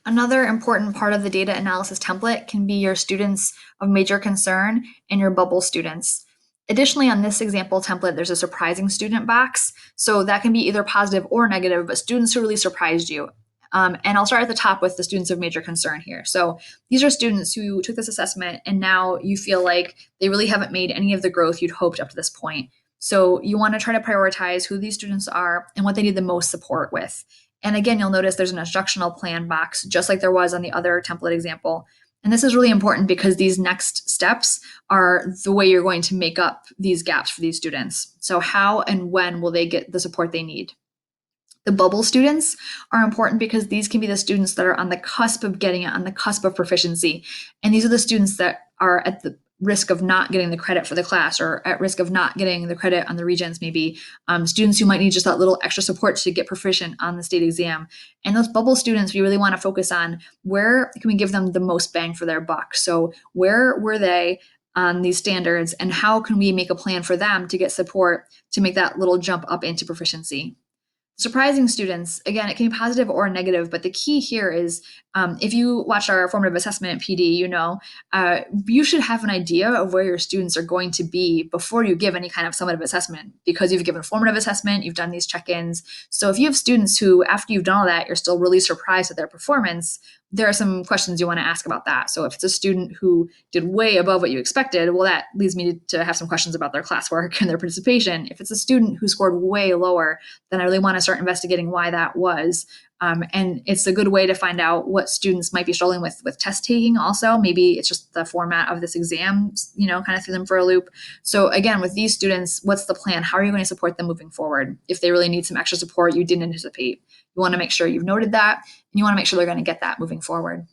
Another important part of the data analysis template can be your students of major concern and your bubble students. Additionally, on this example template, there's a surprising student box. So that can be either positive or negative, but students who really surprised you. And I'll start at the top with the students of major concern here. So these are students who took this assessment and now you feel like they really haven't made any of the growth you'd hoped up to this point. So you want to try to prioritize who these students are and what they need the most support with. And again, you'll notice there's an instructional plan box, just like there was on the other template example. And this is really important because these next steps are the way you're going to make up these gaps for these students. So how and when will they get the support they need? The bubble students are important because these can be the students that are on the cusp of getting it, on the cusp of proficiency. And these are the students that are at the risk of not getting the credit for the class or at risk of not getting the credit on the regents, maybe students who might need just that little extra support to get proficient on the state exam. And those bubble students, we really want to focus on where can we give them the most bang for their buck. So where were they on these standards and how can we make a plan for them to get support to make that little jump up into proficiency? Surprising students, again, it can be positive or negative, but the key here is if you watch our formative assessment PD, you should have an idea of where your students are going to be before you give any kind of summative assessment because you've given formative assessment, you've done these check-ins. So if you have students who, after you've done all that, you're still really surprised at their performance, there are some questions you want to ask about that. So if it's a student who did way above what you expected, well, that leads me to have some questions about their classwork and their participation. If it's a student who scored way lower, then I really want to start investigating why that was. And it's a good way to find out what students might be struggling with test taking also. Maybe it's just the format of this exam, kind of threw them for a loop. So again, with these students, what's the plan? How are you going to support them moving forward? If they really need some extra support you didn't anticipate, you want to make sure you've noted that and you want to make sure they're going to get that moving forward.